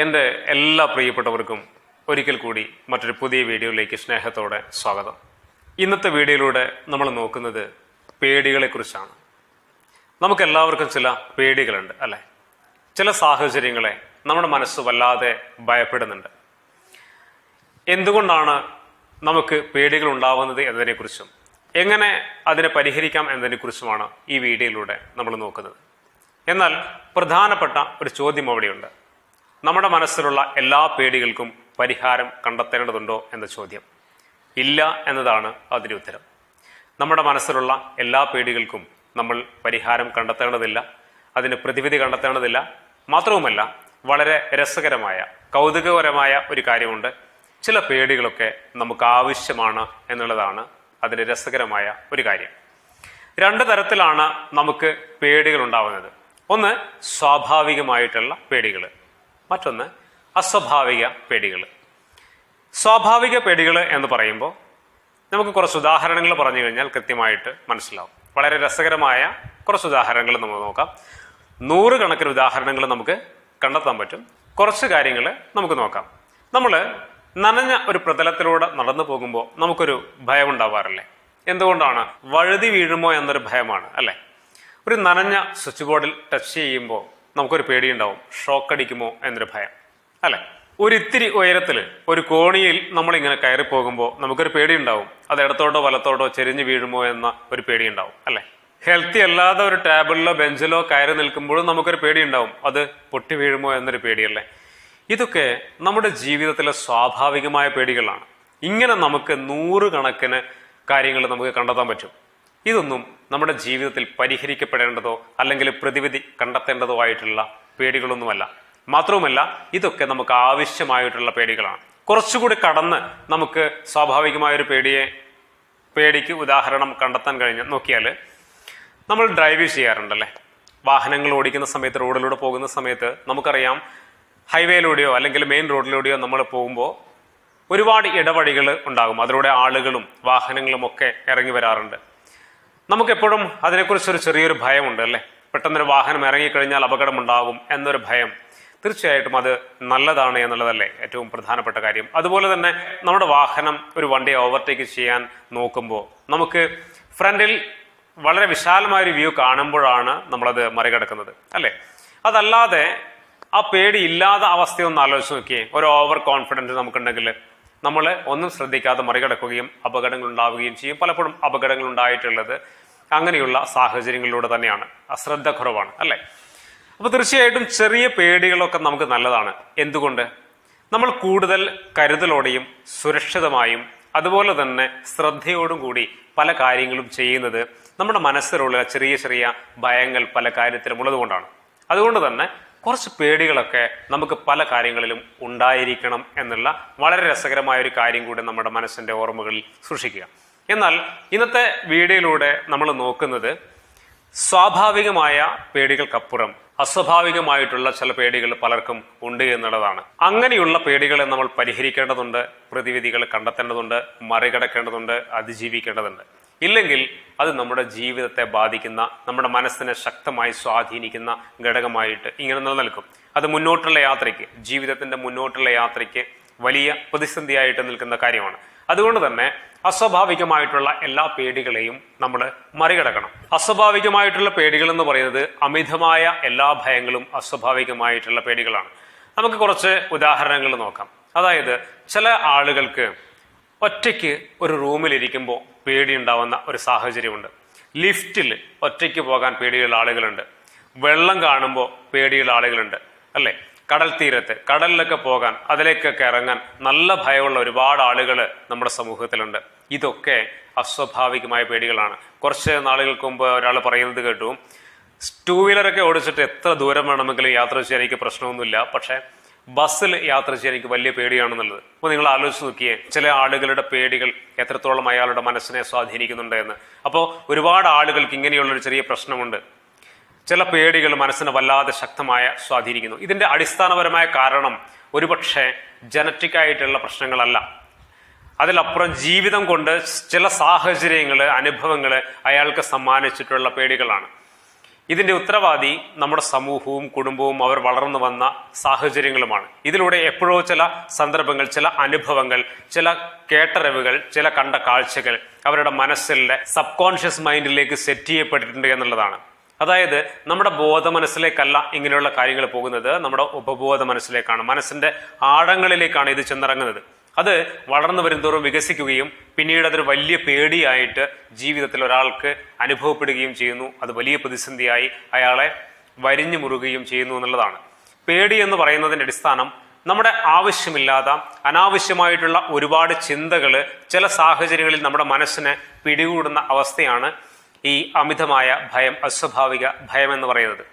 എൻ്റെ എല്ലാ പ്രിയപ്പെട്ടവർക്കും ഒരിക്കൽ കൂടി മറ്റൊരു പുതിയ വീഡിയോയിലേക്ക് സ്നേഹത്തോടെ സ്വാഗതം. ഇന്നത്തെ വീഡിയോയിലൂടെ നമ്മൾ നോക്കുന്നത് പേടികളെക്കുറിച്ചാണ്. നമുക്കെല്ലാവർക്കും ചില പേടികളുണ്ട് അല്ലേ? ചില സാഹചര്യങ്ങളെ നമ്മുടെ മനസ്സ് വല്ലാതെ ഭയപ്പെടുന്നുണ്ട്. എന്തുകൊണ്ടാണ് നമുക്ക് പേടികൾ ഉണ്ടാവുന്നത് എന്നതിനെക്കുറിച്ചും എങ്ങനെ അതിനെ പരിഹരിക്കാം എന്നതിനെക്കുറിച്ചുമാണ് ഈ വീഡിയോയിലൂടെ നമ്മൾ നോക്കുന്നത്. എന്നാൽ പ്രധാനപ്പെട്ട ഒരു ചോദ്യം അവിടെയുണ്ട്. നമ്മുടെ മനസ്സിലുള്ള എല്ലാ പേടികൾക്കും പരിഹാരം കണ്ടെത്തേണ്ടതുണ്ടോ എന്ന ചോദ്യം. ഇല്ല എന്നതാണ് അതിൻ്റെ ഉത്തരം. നമ്മുടെ മനസ്സിലുള്ള എല്ലാ പേടികൾക്കും നമ്മൾ പരിഹാരം കണ്ടെത്തേണ്ടതില്ല, അതിന് പ്രതിവിധി കണ്ടെത്തേണ്ടതില്ല. മാത്രവുമല്ല, വളരെ രസകരമായ കൗതുകപരമായ ഒരു കാര്യമുണ്ട്. ചില പേടികളൊക്കെ നമുക്ക് ആവശ്യമാണ് എന്നുള്ളതാണ് അതിൻ്റെ രസകരമായ ഒരു കാര്യം. രണ്ട് തരത്തിലാണ് നമുക്ക് പേടികൾ ഉണ്ടാവുന്നത്. ഒന്ന് സ്വാഭാവികമായിട്ടുള്ള പേടികൾ, മറ്റൊന്ന് അസ്വാഭാവിക പേടികൾ. സ്വാഭാവിക പേടികൾ എന്ന് പറയുമ്പോൾ നമുക്ക് കുറച്ച് ഉദാഹരണങ്ങൾ പറഞ്ഞു കഴിഞ്ഞാൽ കൃത്യമായിട്ട് മനസ്സിലാവും. വളരെ രസകരമായ കുറച്ച് ഉദാഹരണങ്ങൾ നമുക്ക് നോക്കാം. 100 കണക്കിന് ഉദാഹരണങ്ങൾ നമുക്ക് കണ്ടെത്താൻ പറ്റും. കുറച്ച് കാര്യങ്ങൾ നമുക്ക് നോക്കാം. നമ്മൾ നനഞ്ഞ ഒരു പ്രതലത്തിലൂടെ നടന്നു പോകുമ്പോൾ നമുക്കൊരു ഭയം ഉണ്ടാവാറില്ലേ? എന്തുകൊണ്ടാണ്? വഴുതി വീഴുമോ എന്നൊരു ഭയമാണ് അല്ലേ? ഒരു നനഞ്ഞ സ്വിച്ച് ബോർഡിൽ ടച്ച് ചെയ്യുമ്പോൾ നമുക്കൊരു പേടിയുണ്ടാവും. ഷോക്ക് അടിക്കുമോ എന്നൊരു ഭയം അല്ലെ? ഒരിത്തിരി ഉയരത്തിൽ ഒരു കോണിയിൽ നമ്മളിങ്ങനെ കയറി പോകുമ്പോൾ നമുക്കൊരു പേടിയുണ്ടാവും. അത് ഇടത്തോട്ടോ വലത്തോട്ടോ ചെരിഞ്ഞു വീഴുമോ എന്ന ഒരു പേടിയുണ്ടാവും അല്ലെ? ഹെൽത്തി അല്ലാതെ ഒരു ടേബിളിലോ ബെഞ്ചിലോ കയറി നിൽക്കുമ്പോഴും നമുക്കൊരു പേടിയുണ്ടാവും. അത് പൊട്ടി വീഴുമോ എന്നൊരു പേടിയല്ലേ? ഇതൊക്കെ നമ്മുടെ ജീവിതത്തിലെ സ്വാഭാവികമായ പേടികളാണ്. ഇങ്ങനെ നമുക്ക് 100 കണക്കിന് കാര്യങ്ങൾ നമുക്ക് കണ്ടെത്താൻ പറ്റും. ഇതൊന്നും നമ്മുടെ ജീവിതത്തിൽ പരിഹരിക്കപ്പെടേണ്ടതോ അല്ലെങ്കിൽ പ്രതിവിധി കണ്ടെത്തേണ്ടതോ ആയിട്ടുള്ള പേടികളൊന്നുമല്ല. മാത്രവുമല്ല, ഇതൊക്കെ നമുക്ക് ആവശ്യമായിട്ടുള്ള പേടികളാണ്. കുറച്ചുകൂടി കടന്ന് നമുക്ക് സ്വാഭാവികമായൊരു പേടിക്ക് ഉദാഹരണം കണ്ടെത്താൻ കഴിഞ്ഞ് നോക്കിയാൽ, നമ്മൾ ഡ്രൈവ് ചെയ്യാറുണ്ടല്ലേ? വാഹനങ്ങൾ ഓടിക്കുന്ന സമയത്ത്, റോഡിലൂടെ പോകുന്ന സമയത്ത് നമുക്കറിയാം, ഹൈവേയിലൂടെയോ അല്ലെങ്കിൽ മെയിൻ റോഡിലൂടെയോ നമ്മൾ പോകുമ്പോൾ ഒരുപാട് ഇടവഴികൾ ഉണ്ടാകും. അതിലൂടെ ആളുകളും വാഹനങ്ങളും ഒക്കെ ഇറങ്ങി വരാറുണ്ട്. നമുക്കെപ്പോഴും അതിനെക്കുറിച്ചൊരു ചെറിയൊരു ഭയമുണ്ട് അല്ലേ? പെട്ടെന്നൊരു വാഹനം ഇറങ്ങിക്കഴിഞ്ഞാൽ അപകടമുണ്ടാകും എന്നൊരു ഭയം. തീർച്ചയായിട്ടും അത് നല്ലതാണ് എന്നുള്ളതല്ലേ ഏറ്റവും പ്രധാനപ്പെട്ട കാര്യം. അതുപോലെ തന്നെ നമ്മുടെ വാഹനം ഒരു വണ്ടിയെ ഓവർടേക്ക് ചെയ്യാൻ നോക്കുമ്പോൾ നമുക്ക് ഫ്രണ്ടിൽ വളരെ വിശാലമായൊരു വ്യൂ കാണുമ്പോഴാണ് നമ്മളത് മറികടക്കുന്നത് അല്ലേ? അതല്ലാതെ ആ പേടി ഇല്ലാത്ത അവസ്ഥയൊന്ന് ആലോചിച്ച് നോക്കിയേ. ഒരു ഓവർ കോൺഫിഡൻസ് നമുക്കുണ്ടെങ്കിൽ നമ്മൾ ഒന്നും ശ്രദ്ധിക്കാതെ മറികടക്കുകയും അപകടങ്ങൾ ഉണ്ടാവുകയും ചെയ്യും. പലപ്പോഴും അപകടങ്ങൾ ഉണ്ടായിട്ടുള്ളത് അങ്ങനെയുള്ള സാഹചര്യങ്ങളിലൂടെ തന്നെയാണ്. അശ്രദ്ധ കുറവാണ് അല്ലേ? അപ്പൊ തീർച്ചയായിട്ടും ചെറിയ പേടികളൊക്കെ നമുക്ക് നല്ലതാണ്. എന്തുകൊണ്ട്? നമ്മൾ കൂടുതൽ കരുതലോടെയും സുരക്ഷിതമായും അതുപോലെ തന്നെ ശ്രദ്ധയോടും കൂടി പല കാര്യങ്ങളും ചെയ്യുന്നത് നമ്മുടെ മനസ്സിലുള്ള ചെറിയ ചെറിയ ഭയങ്ങൾ പല കാര്യത്തിലും ഉള്ളതുകൊണ്ടാണ്. അതുകൊണ്ട് തന്നെ കുറച്ച് പേടികളൊക്കെ നമുക്ക് പല കാര്യങ്ങളിലും ഉണ്ടായിരിക്കണം എന്നുള്ള വളരെ രസകരമായ ഒരു കാര്യം കൂടി നമ്മുടെ മനസ്സിന്റെ ഓർമ്മകളിൽ സൂക്ഷിക്കുക. എന്നാൽ ഇന്നത്തെ വീഡിയോയിലൂടെ നമ്മൾ നോക്കുന്നത് സ്വാഭാവികമായ പേടികൾക്കപ്പുറം അസ്വാഭാവികമായിട്ടുള്ള ചില പേടികൾ പലർക്കും ഉണ്ട് എന്നുള്ളതാണ്. അങ്ങനെയുള്ള പേടികളെ നമ്മൾ പരിഹരിക്കേണ്ടതുണ്ട്, പ്രതിവിധികൾ കണ്ടെത്തേണ്ടതുണ്ട്, മറികടക്കേണ്ടതുണ്ട്, അതിജീവിക്കേണ്ടതുണ്ട്. ഇല്ലെങ്കിൽ അത് നമ്മുടെ ജീവിതത്തെ ബാധിക്കുന്ന, നമ്മുടെ മനസ്സിനെ ശക്തമായി സ്വാധീനിക്കുന്ന ഘടകമായിട്ട് ഇങ്ങനെ നിലനിൽക്കും. അത് മുന്നോട്ടുള്ള യാത്രയ്ക്ക്, ജീവിതത്തിന്റെ മുന്നോട്ടുള്ള യാത്രയ്ക്ക് വലിയ പ്രതിസന്ധിയായിട്ട് നിൽക്കുന്ന കാര്യമാണ്. അതുകൊണ്ട് തന്നെ അസ്വാഭാവികമായിട്ടുള്ള എല്ലാ പേടികളെയും നമ്മൾ മറികടക്കണം. അസ്വാഭാവികമായിട്ടുള്ള പേടികൾ എന്ന് പറയുന്നത് അമിതമായ എല്ലാ ഭയങ്ങളും അസ്വാഭാവികമായിട്ടുള്ള പേടികളാണ്. നമുക്ക് കുറച്ച് ഉദാഹരണങ്ങൾ നോക്കാം. അതായത് ചില ആളുകൾക്ക് ഒറ്റയ്ക്ക് ഒരു റൂമിലിരിക്കുമ്പോൾ പേടിയുണ്ടാവുന്ന ഒരു സാഹചര്യമുണ്ട്. ലിഫ്റ്റിൽ ഒറ്റയ്ക്ക് പോകാൻ പേടിയുള്ള ആളുകളുണ്ട്. വെള്ളം കാണുമ്പോൾ പേടിയുള്ള ആളുകളുണ്ട് അല്ലേ? കടൽ തീരത്ത്, കടലിലൊക്കെ പോകാൻ, അതിലേക്കൊക്കെ ഇറങ്ങാൻ നല്ല ഭയമുള്ള ഒരുപാട് ആളുകൾ നമ്മുടെ സമൂഹത്തിലുണ്ട്. ഇതൊക്കെ അസ്വാഭാവികമായ പേടികളാണ്. കുറച്ച് നാളുകൾക്ക് മുമ്പ് ഒരാൾ പറയുന്നത് കേട്ടു, 2 വീലറൊക്കെ ഓടിച്ചിട്ട് എത്ര ദൂരം വേണമെങ്കിലും യാത്ര ചെയ്യാൻ എനിക്ക് പ്രശ്നമൊന്നുമില്ല, പക്ഷെ ബസ്സിൽ യാത്ര ചെയ്യാൻ എനിക്ക് വലിയ പേടിയാണെന്നുള്ളത്. അപ്പോൾ നിങ്ങൾ ആലോചിച്ച് നോക്കിയേ, ചില ആളുകളുടെ പേടികൾ എത്രത്തോളം അയാളുടെ മനസ്സിനെ സ്വാധീനിക്കുന്നുണ്ട് എന്ന്. അപ്പോൾ ഒരുപാട് ആളുകൾക്ക് ഇങ്ങനെയുള്ളൊരു ചെറിയ പ്രശ്നമുണ്ട്. ചില പേടികൾ മനസ്സിനെ വല്ലാതെ ശക്തമായ സ്വാധീനിക്കുന്നു. ഇതിന്റെ അടിസ്ഥാനപരമായ കാരണം ഒരുപക്ഷെ ജനറ്റിക് ആയിട്ടുള്ള പ്രശ്നങ്ങളല്ല. അതിലപ്പുറം ജീവിതം കൊണ്ട് ചില സാഹചര്യങ്ങൾ, അനുഭവങ്ങൾ അയാൾക്ക് സമ്മാനിച്ചിട്ടുള്ള പേടികളാണ്. ഇതിന്റെ ഉത്തരവാദി നമ്മുടെ സമൂഹവും കുടുംബവും അവർ വളർന്നു വന്ന സാഹചര്യങ്ങളുമാണ്. ഇതിലൂടെ എപ്പോഴോ ചില സന്ദർഭങ്ങൾ, ചില അനുഭവങ്ങൾ, ചില കേട്ടറിവുകൾ, ചില കണ്ട കാഴ്ചകൾ അവരുടെ മനസ്സിലെ സബ് കോൺഷ്യസ് മൈൻഡിലേക്ക് സെറ്റ് ചെയ്യപ്പെട്ടിട്ടുണ്ട് എന്നുള്ളതാണ്. അതായത് നമ്മുടെ ബോധ മനസ്സിലേക്കല്ല ഇങ്ങനെയുള്ള കാര്യങ്ങൾ പോകുന്നത്, നമ്മുടെ ഉപബോധ മനസ്സിലേക്കാണ്, മനസ്സിന്റെ ആഴങ്ങളിലേക്കാണ് ഇത് ചെന്നിറങ്ങുന്നത്. അത് വളർന്നു വരുന്തോറും വികസിക്കുകയും പിന്നീട് അതൊരു വലിയ പേടിയായിട്ട് ജീവിതത്തിൽ ഒരാൾക്ക് അനുഭവപ്പെടുകയും ചെയ്യുന്നു. അത് വലിയ പ്രതിസന്ധിയായി അയാളെ വരിഞ്ഞു മുറുകയും ചെയ്യുന്നു എന്നുള്ളതാണ്. പേടി എന്ന് പറയുന്നതിന്റെ അടിസ്ഥാനം നമ്മുടെ ആവശ്യമില്ലാത്ത അനാവശ്യമായിട്ടുള്ള ഒരുപാട് ചിന്തകൾ ചില സാഹചര്യങ്ങളിൽ നമ്മുടെ മനസ്സിനെ പിടികൂടുന്ന അവസ്ഥയാണ് ഈ അമിതമായ ഭയം, അസ്വാഭാവിക ഭയം എന്ന് പറയുന്നത്.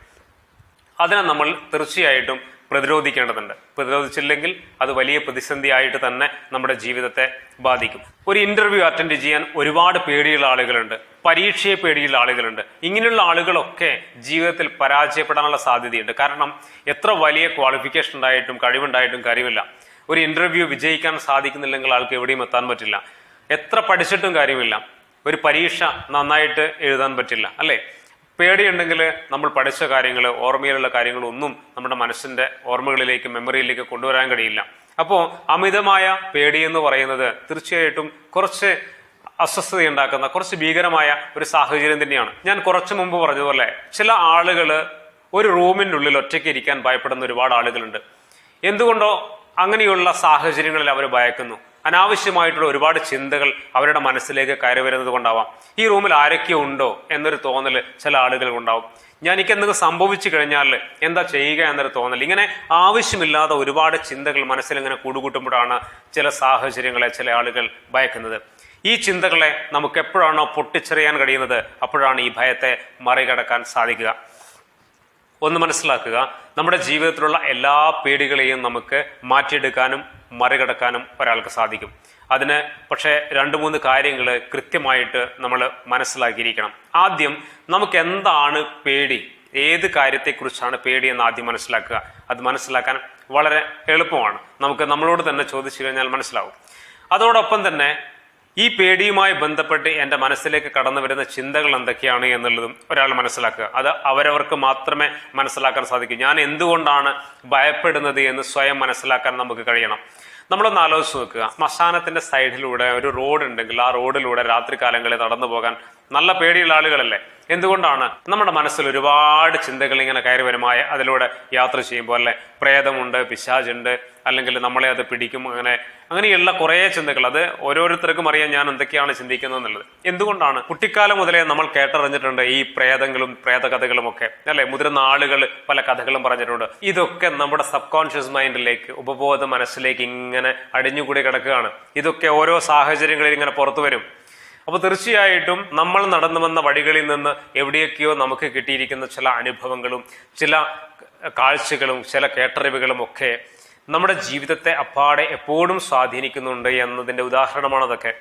അതിനെ നമ്മൾ തീർച്ചയായിട്ടും പ്രതിരോധിക്കേണ്ടതുണ്ട്. പ്രതിരോധിച്ചില്ലെങ്കിൽ അത് വലിയ പ്രതിസന്ധിയായിട്ട് തന്നെ നമ്മുടെ ജീവിതത്തെ ബാധിക്കും. ഒരു ഇന്റർവ്യൂ അറ്റൻഡ് ചെയ്യാൻ ഒരുപാട് പേടിയുള്ള ആളുകളുണ്ട്, പരീക്ഷയെ പേടിയുള്ള ആളുകളുണ്ട്. ഇങ്ങനെയുള്ള ആളുകളൊക്കെ ജീവിതത്തിൽ പരാജയപ്പെടാനുള്ള സാധ്യതയുണ്ട്. കാരണം എത്ര വലിയ ക്വാളിഫിക്കേഷൻ ഉണ്ടായിട്ടും കഴിവുണ്ടായിട്ടും കാര്യമില്ല. ഒരു ഇന്റർവ്യൂ വിജയിക്കാൻ സാധിക്കുന്നില്ലെങ്കിൽ ആൾക്ക് എവിടെയും എത്താൻ പറ്റില്ല. എത്ര പഠിച്ചിട്ടും കാര്യമില്ല. ഒരു പരീക്ഷ നന്നായിട്ട് എഴുതാൻ പറ്റില്ല, അല്ലേ? പേടിയുണ്ടെങ്കിൽ നമ്മൾ പഠിച്ച കാര്യങ്ങൾ, ഓർമ്മയിലുള്ള കാര്യങ്ങളൊന്നും നമ്മുടെ മനസ്സിന്റെ ഓർമ്മകളിലേക്ക്, മെമ്മറിയിലേക്ക് കൊണ്ടുവരാൻ കഴിയില്ല. അപ്പോൾ അമിതമായ പേടി എന്ന് പറയുന്നത് തീർച്ചയായിട്ടും കുറച്ച് അസ്വസ്ഥതയുണ്ടാക്കുന്ന, കുറച്ച് ഭീകരമായ ഒരു സാഹചര്യം തന്നെയാണ്. ഞാൻ കുറച്ചു മുമ്പ് പറഞ്ഞതുപോലെ ചില ആളുകൾ ഒരു റൂമിൻ്റെ ഉള്ളിൽ ഒറ്റയ്ക്ക് ഇരിക്കാൻ ഭയപ്പെടുന്ന ഒരുപാട് ആളുകളുണ്ട്. എന്തുകൊണ്ടോ അങ്ങനെയുള്ള സാഹചര്യങ്ങളിൽ അവർ ഭയക്കുന്നു. അനാവശ്യമായിട്ടുള്ള ഒരുപാട് ചിന്തകൾ അവരുടെ മനസ്സിലേക്ക് കയറി വരുന്നത് കൊണ്ടാവാം. ഈ റൂമിൽ ആരൊക്കെ ഉണ്ടോ എന്നൊരു തോന്നൽ ചില ആളുകൾക്കുണ്ടാവും. എനിക്ക് എന്തെങ്കിലും സംഭവിച്ചു കഴിഞ്ഞാൽ എന്താ ചെയ്യുക എന്നൊരു തോന്നൽ. ഇങ്ങനെ ആവശ്യമില്ലാതെ ഒരുപാട് ചിന്തകൾ മനസ്സിൽ ഇങ്ങനെ കൂടുകൂട്ടുമ്പോഴാണ് ചില സാഹചര്യങ്ങളെ ചില ആളുകൾ ഭയക്കുന്നത്. ഈ ചിന്തകളെ നമുക്ക് എപ്പോഴാണോ പൊട്ടിച്ചെറിയാൻ കഴിയുന്നത് അപ്പോഴാണ് ഈ ഭയത്തെ മറികടക്കാൻ സാധിക്കുക. ഒന്ന് മനസ്സിലാക്കുക, നമ്മുടെ ജീവിതത്തിലുള്ള എല്ലാ പേടികളെയും നമുക്ക് മാറ്റിയെടുക്കാനും മറികടക്കാനും ഒരാൾക്ക് സാധിക്കും. അതിന് പക്ഷേ 2-3 കാര്യങ്ങൾ കൃത്യമായിട്ട് നമ്മൾ മനസ്സിലാക്കിയിരിക്കണം. ആദ്യം നമുക്ക് എന്താണ് പേടി, ഏത് കാര്യത്തെക്കുറിച്ചാണ് പേടി എന്ന് ആദ്യം മനസ്സിലാക്കുക. അത് മനസ്സിലാക്കാൻ വളരെ എളുപ്പമാണ്. നമുക്ക് നമ്മളോട് തന്നെ ചോദിച്ചു കഴിഞ്ഞാൽ മനസ്സിലാവും. അതോടൊപ്പം തന്നെ ഈ പേടിയുമായി ബന്ധപ്പെട്ട് എൻ്റെ മനസ്സിലേക്ക് കടന്നു വരുന്ന ചിന്തകൾ എന്തൊക്കെയാണ് എന്നുള്ളതും ഒരാൾ മനസ്സിലാക്കുക. അത് അവരവർക്ക് മാത്രമേ മനസ്സിലാക്കാൻ സാധിക്കൂ. ഞാൻ എന്തുകൊണ്ടാണ് ഭയപ്പെടുന്നത് എന്ന് സ്വയം മനസ്സിലാക്കാൻ നമുക്ക് കഴിയണം. നമ്മളൊന്ന് ആലോചിച്ച് നോക്കുക, ശ്മശാനത്തിന്റെ സൈഡിലൂടെ ഒരു റോഡ് ഉണ്ടെങ്കിൽ ആ റോഡിലൂടെ രാത്രി കാലങ്ങളിൽ നടന്നു പോകാൻ നല്ല പേടിയുള്ള ആളുകളല്ലേ? എന്തുകൊണ്ടാണ്? നമ്മുടെ മനസ്സിൽ ഒരുപാട് ചിന്തകൾ ഇങ്ങനെ കയറി വരുമായ അതിലൂടെ യാത്ര ചെയ്യുമ്പോൾ, അല്ലെ? പ്രേതമുണ്ട്, പിശാചുണ്ട്, അല്ലെങ്കിൽ നമ്മളെ അത് പിടിക്കും, അങ്ങനെയുള്ള കുറേ ചിന്തകൾ. അത് ഓരോരുത്തർക്കും അറിയാൻ ഞാൻ എന്തൊക്കെയാണ് ചിന്തിക്കുന്നത് എന്നുള്ളത്. എന്തുകൊണ്ടാണ്? കുട്ടിക്കാലം മുതലേ നമ്മൾ കേട്ടറിഞ്ഞിട്ടുണ്ട് ഈ പ്രേതങ്ങളും പ്രേതകഥകളും ഒക്കെ, അല്ലെ? മുതിർന്ന ആളുകൾ പല കഥകളും പറഞ്ഞിട്ടുണ്ട്. ഇതൊക്കെ നമ്മുടെ സബ് കോൺഷ്യസ് മൈൻഡിലേക്ക്, ഉപബോധ മനസ്സിലേക്ക് ഇങ്ങനെ അടിഞ്ഞുകൂടി കിടക്കുകയാണ്. ഇതൊക്കെ ഓരോ സാഹചര്യങ്ങളിൽ ഇങ്ങനെ പുറത്തു വരും. അപ്പൊ തീർച്ചയായിട്ടും നമ്മൾ നടന്നു വന്ന വഴികളിൽ നിന്ന് എവിടെയൊക്കെയോ നമുക്ക് കിട്ടിയിരിക്കുന്ന ചില അനുഭവങ്ങളും ചില കാഴ്ചകളും ചില കേട്ടറിവുകളും ഒക്കെ നമ്മുടെ ജീവിതത്തെ അപ്പാടെ എപ്പോഴും സ്വാധീനിക്കുന്നുണ്ട് എന്നതിന്റെ ഉദാഹരണമാണ് അതൊക്കെ.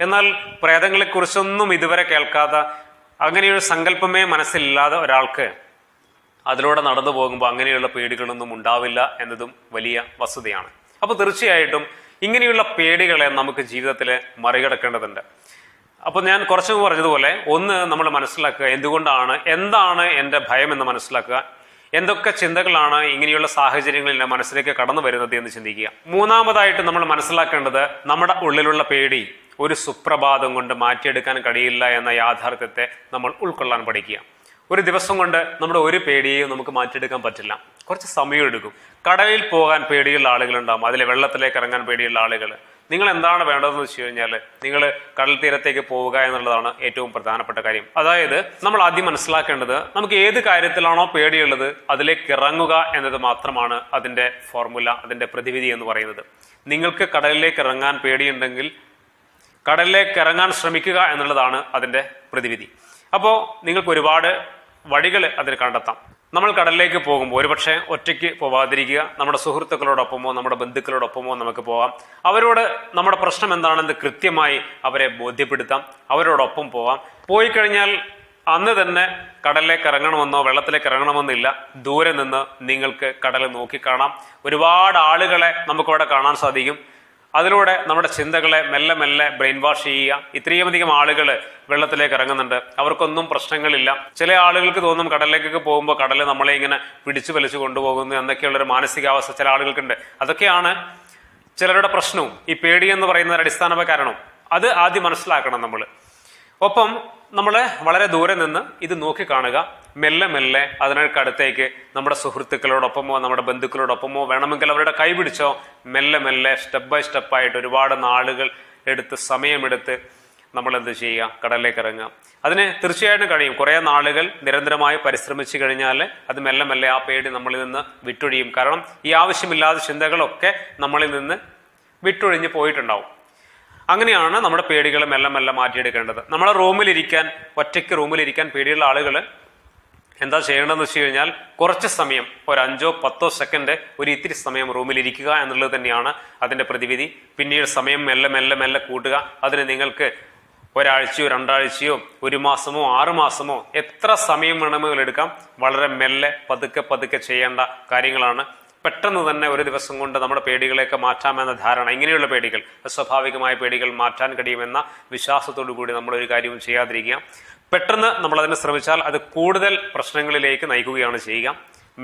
എന്നാൽ പ്രേതങ്ങളെക്കുറിച്ചൊന്നും ഇതുവരെ കേൾക്കാതെ, അങ്ങനെയൊരു സങ്കല്പമേ മനസ്സിലില്ലാതെ ഒരാൾക്ക് അതിലൂടെ നടന്നു പോകുമ്പോൾ അങ്ങനെയുള്ള പേടികളൊന്നും ഉണ്ടാവില്ല എന്നതും വലിയ വസ്തുതയാണ്. അപ്പൊ തീർച്ചയായിട്ടും ഇങ്ങനെയുള്ള പേടികളെ നമുക്ക് ജീവിതത്തിൽ മറികടക്കേണ്ടതുണ്ട്. അപ്പൊ ഞാൻ കുറച്ചു പറഞ്ഞതുപോലെ, ഒന്ന് നമ്മൾ മനസ്സിലാക്കുക എന്താണ് എൻ്റെ ഭയം എന്ന് മനസ്സിലാക്കുക. എന്തൊക്കെ ചിന്തകളാണ് ഇങ്ങനെയുള്ള സാഹചര്യങ്ങളിൽ എൻ്റെ മനസ്സിലേക്ക് കടന്നു വരുന്നത് എന്ന് ചിന്തിക്കുക. മൂന്നാമതായിട്ട് നമ്മൾ മനസ്സിലാക്കേണ്ടത്, നമ്മുടെ ഉള്ളിലുള്ള പേടി ഒരു സുപ്രഭാതം കൊണ്ട് മാറ്റിയെടുക്കാൻ കഴിയില്ല എന്ന യാഥാർത്ഥ്യത്തെ നമ്മൾ ഉൾക്കൊള്ളാൻ പഠിക്കുക. ഒരു ദിവസം കൊണ്ട് നമ്മുടെ ഒരു പേടിയെയും നമുക്ക് മാറ്റിയെടുക്കാൻ പറ്റില്ല. കുറച്ച് സമയം എടുക്കും. കടലിൽ പോകാൻ പേടിയുള്ള ആളുകളുണ്ടാകും, അതിലെ വെള്ളത്തിലേക്ക് ഇറങ്ങാൻ പേടിയുള്ള ആളുകൾ. നിങ്ങൾ എന്താണ് വേണ്ടതെന്ന് വെച്ച് കഴിഞ്ഞാൽ നിങ്ങൾ കടൽ തീരത്തേക്ക് പോവുക എന്നുള്ളതാണ് ഏറ്റവും പ്രധാനപ്പെട്ട കാര്യം. അതായത് നമ്മൾ ആദ്യം മനസ്സിലാക്കേണ്ടത്, നമുക്ക് ഏത് കാര്യത്തിലാണോ പേടിയുള്ളത് അതിലേക്ക് ഇറങ്ങുക എന്നത് മാത്രമാണ് അതിന്റെ ഫോർമുല, അതിന്റെ പ്രതിവിധി എന്ന് പറയുന്നത്. നിങ്ങൾക്ക് കടലിലേക്ക് ഇറങ്ങാൻ പേടിയുണ്ടെങ്കിൽ കടലിലേക്ക് ഇറങ്ങാൻ ശ്രമിക്കുക എന്നുള്ളതാണ് അതിന്റെ പ്രതിവിധി. അപ്പോൾ നിങ്ങൾക്ക് ഒരുപാട് വഴികൾ അതിന് കണ്ടെത്താം. നമ്മൾ കടലിലേക്ക് പോകുമ്പോൾ ഒരുപക്ഷെ ഒറ്റയ്ക്ക് പോവാതിരിക്കുക, നമ്മുടെ സുഹൃത്തുക്കളോടൊപ്പമോ നമ്മുടെ ബന്ധുക്കളോടൊപ്പമോ നമുക്ക് പോകാം. അവരോട് നമ്മുടെ പ്രശ്നം എന്താണെന്ന് കൃത്യമായി അവരെ ബോധ്യപ്പെടുത്താം, അവരോടൊപ്പം പോവാം. പോയി കഴിഞ്ഞാൽ അന്ന് തന്നെ കടലിലേക്ക് ഇറങ്ങണമെന്നോ വെള്ളത്തിലേക്ക് ഇറങ്ങണമെന്നില്ല. ദൂരെ നിന്ന് നിങ്ങൾക്ക് കടൽ നോക്കിക്കാണാം. ഒരുപാട് ആളുകളെ നമുക്കവിടെ കാണാൻ സാധിക്കും. അതിലൂടെ നമ്മുടെ ചിന്തകളെ മെല്ലെ മെല്ലെ ബ്രെയിൻ വാഷ് ചെയ്യുക. ഇത്രയും അധികം ആളുകൾ വെള്ളത്തിലേക്ക് ഇറങ്ങുന്നുണ്ട്, അവർക്കൊന്നും പ്രശ്നങ്ങളില്ല. ചില ആളുകൾക്ക് തോന്നും കടലിലേക്കൊക്കെ പോകുമ്പോൾ കടൽ നമ്മളെ ഇങ്ങനെ പിടിച്ചു വലിച്ചു കൊണ്ടുപോകുന്നു എന്നൊക്കെയുള്ളൊരു മാനസികാവസ്ഥ ചില ആളുകൾക്കുണ്ട്. അതൊക്കെയാണ് ചിലരുടെ പ്രശ്നവും ഈ പേടി എന്ന് പറയുന്ന അടിസ്ഥാന കാരണം. അത് ആദ്യം മനസ്സിലാക്കണം നമ്മൾ. ഒപ്പം നമ്മൾ വളരെ ദൂരെ നിന്ന് ഇത് നോക്കിക്കാണുക. മെല്ലെ മെല്ലെ അതിനടുത്തേക്ക് നമ്മുടെ സുഹൃത്തുക്കളോടൊപ്പമോ നമ്മുടെ ബന്ധുക്കളോടൊപ്പമോ വേണമെങ്കിൽ അവരുടെ കൈ പിടിച്ചോ മെല്ലെ മെല്ലെ സ്റ്റെപ്പ് ബൈ സ്റ്റെപ്പായിട്ട് ഒരുപാട് നാളുകൾ എടുത്ത് സമയമെടുത്ത് നമ്മൾ എന്ത് ചെയ്യുക, കടലിലേക്ക് ഇറങ്ങുക. അതിന് തീർച്ചയായിട്ടും കഴിയും. കുറേ നാളുകൾ നിരന്തരമായി പരിശ്രമിച്ചു കഴിഞ്ഞാൽ അത് മെല്ലെ മെല്ലെ ആ പേടി നമ്മളിൽ നിന്ന് വിട്ടൊഴിയും. കാരണം ഈ ആവശ്യമില്ലാത്ത ചിന്തകളൊക്കെ നമ്മളിൽ നിന്ന് വിട്ടൊഴിഞ്ഞ് പോയിട്ടുണ്ടാവും. അങ്ങനെയാണ് നമ്മുടെ പേടികൾ മെല്ലെ മെല്ലെ മാറ്റിയെടുക്കേണ്ടത്. നമ്മളെ ഒറ്റയ്ക്ക് റൂമിലിരിക്കാൻ പേടിയുള്ള ആളുകൾ എന്താ ചെയ്യേണ്ടതെന്ന് വെച്ച് കഴിഞ്ഞാൽ കുറച്ച് സമയം, ഒരു 5-10 സെക്കൻഡ് ഒരു ഇത്തിരി സമയം റൂമിലിരിക്കുക എന്നുള്ളത് തന്നെയാണ് അതിന്റെ പ്രതിവിധി. പിന്നീട് സമയം മെല്ലെ മെല്ലെ മെല്ലെ കൂട്ടുക. അതിന് നിങ്ങൾക്ക് ഒരാഴ്ചയോ 2 ആഴ്ചയോ 1 മാസമോ 6 മാസമോ എത്ര സമയം വേണമെങ്കിലും എടുക്കാം. വളരെ മെല്ലെ പതുക്കെ ചെയ്യേണ്ട കാര്യങ്ങളാണ്. പെട്ടെന്ന് തന്നെ ഒരു ദിവസം കൊണ്ട് നമ്മുടെ പേടികളെയൊക്കെ മാറ്റാമെന്ന ധാരണ, ഇങ്ങനെയുള്ള പേടികൾ, സ്വാഭാവികമായ പേടികൾ മാറ്റാൻ കഴിയുമെന്ന വിശ്വാസത്തോടു കൂടി നമ്മളൊരു കാര്യവും ചെയ്യാതിരിക്കുക. പെട്ടെന്ന് നമ്മൾ അതിന് ശ്രമിച്ചാൽ അത് കൂടുതൽ പ്രശ്നങ്ങളിലേക്ക് നയിക്കുകയാണ് ചെയ്യുക.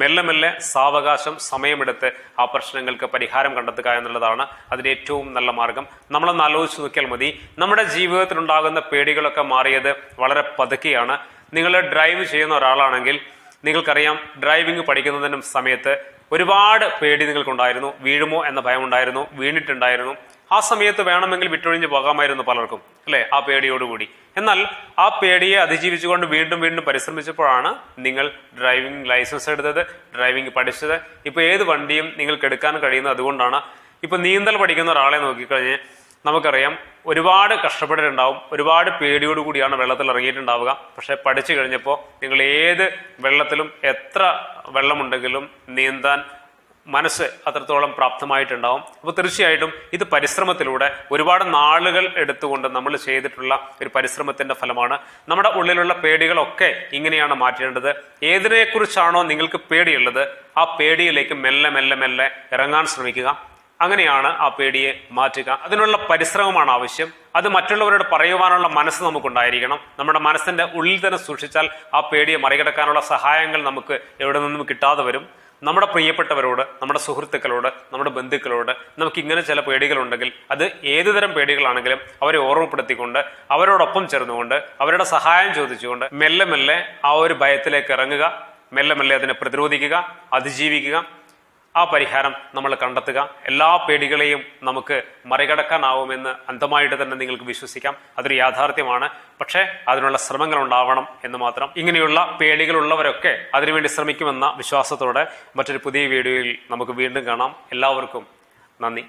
മെല്ലെ മെല്ലെ സാവകാശം സമയമെടുത്ത് ആ പ്രശ്നങ്ങൾക്ക് പരിഹാരം കണ്ടെത്തുക എന്നുള്ളതാണ് അതിന് ഏറ്റവും നല്ല മാർഗം. നമ്മളൊന്ന് ആലോചിച്ച് നോക്കിയാൽ മതി, നമ്മുടെ ജീവിതത്തിലുണ്ടാകുന്ന പേടികളൊക്കെ മാറിയത് വളരെ പതുക്കെയാണ്. നിങ്ങൾ ഡ്രൈവ് ചെയ്യുന്ന ഒരാളാണെങ്കിൽ നിങ്ങൾക്കറിയാം, ഡ്രൈവിംഗ് പഠിക്കുന്നതിനും സമയത്ത് ഒരുപാട് പേടി നിങ്ങൾക്കുണ്ടായിരുന്നു. വീഴുമോ എന്ന ഭയമുണ്ടായിരുന്നു, വീണിട്ടുണ്ടായിരുന്നു. ആ സമയത്ത് വേണമെങ്കിൽ വിട്ടൊഴിഞ്ഞ് പോകാമായിരുന്നു പലർക്കും, അല്ലെ, ആ പേടിയോടുകൂടി. എന്നാൽ ആ പേടിയെ അതിജീവിച്ചുകൊണ്ട് വീണ്ടും വീണ്ടും പരിശ്രമിച്ചപ്പോഴാണ് നിങ്ങൾ ഡ്രൈവിംഗ് ലൈസൻസ് എടുത്തത്, ഡ്രൈവിംഗ് പഠിച്ചത്. ഇപ്പൊ ഏത് വണ്ടിയും നിങ്ങൾക്ക് എടുക്കാൻ കഴിയുന്നത് അതുകൊണ്ടാണ്. ഇപ്പൊ നീന്തൽ പഠിക്കുന്ന ഒരാളെ നോക്കിക്കഴിഞ്ഞ് നമുക്കറിയാം, ഒരുപാട് കഷ്ടപ്പെട്ടിട്ടുണ്ടാവും, ഒരുപാട് പേടിയോടുകൂടിയാണ് വെള്ളത്തിൽ ഇറങ്ങിയിട്ടുണ്ടാവുക. പക്ഷെ പഠിച്ചു കഴിഞ്ഞപ്പോൾ നിങ്ങൾ ഏത് വെള്ളത്തിലും എത്ര വെള്ളമുണ്ടെങ്കിലും നീന്താൻ മനസ്സ് അത്രത്തോളം പ്രാപ്തമായിട്ടുണ്ടാവും. അപ്പോൾ തീർച്ചയായിട്ടും ഇത് പരിശ്രമത്തിലൂടെ ഒരുപാട് നാളുകൾ എടുത്തുകൊണ്ട് നമ്മൾ ചെയ്തിട്ടുള്ള ഒരു പരിശ്രമത്തിന്റെ ഫലമാണ്. നമ്മുടെ ഉള്ളിലുള്ള പേടികളൊക്കെ ഇങ്ങനെയാണ് മാറ്റേണ്ടത്. ഏതിനെക്കുറിച്ചാണോ നിങ്ങൾക്ക് പേടിയുള്ളത് ആ പേടിയിലേക്ക് മെല്ലെ മെല്ലെ മെല്ലെ ഇറങ്ങാൻ ശ്രമിക്കുക. അങ്ങനെയാണ് ആ പേടിയെ മാറ്റുക. അതിനുള്ള പരിശ്രമമാണ് ആവശ്യം. അത് മറ്റുള്ളവരോട് പറയുവാനുള്ള മനസ്സ് നമുക്കുണ്ടായിരിക്കണം. നമ്മുടെ മനസ്സിന്റെ ഉള്ളിൽ തന്നെ സൂക്ഷിച്ചാൽ ആ പേടിയെ മറികടക്കാനുള്ള സഹായങ്ങൾ നമുക്ക് എവിടെ നിന്നും കിട്ടാതെ വരും. നമ്മുടെ പ്രിയപ്പെട്ടവരോട്, നമ്മുടെ സുഹൃത്തുക്കളോട്, നമ്മുടെ ബന്ധുക്കളോട് നമുക്ക് ഇങ്ങനെ ചില പേടികളുണ്ടെങ്കിൽ അത് ഏതുതരം പേടികളാണെങ്കിലും അവരെ ഓർമ്മപ്പെടുത്തിക്കൊണ്ട് അവരോടൊപ്പം ചേർന്നുകൊണ്ട് അവരുടെ സഹായം ചോദിച്ചുകൊണ്ട് മെല്ലെ മെല്ലെ ആ ഒരു ഭയത്തിലേക്ക് ഇറങ്ങുക. മെല്ലെ മെല്ലെ അതിനെ പ്രതിരോധിക്കുക, അതിജീവിക്കുക. ആ പരിഹാരം നമ്മൾ കണ്ടെത്തുക. എല്ലാ പേടികളെയും നമുക്ക് മറികടക്കാനാവുമെന്ന് അന്ധമായിട്ട് തന്നെ നിങ്ങൾക്ക് വിശ്വസിക്കാം. അതൊരു യാഥാർത്ഥ്യമാണ്. പക്ഷേ അതിനുള്ള ശ്രമങ്ങൾ ഉണ്ടാവണം എന്ന് മാത്രം. ഇങ്ങനെയുള്ള പേടികളുള്ളവരൊക്കെ അതിനുവേണ്ടി ശ്രമിക്കുമെന്ന വിശ്വാസത്തോടെ മറ്റൊരു പുതിയ വീഡിയോയിൽ നമുക്ക് വീണ്ടും കാണാം. എല്ലാവർക്കും നന്ദി.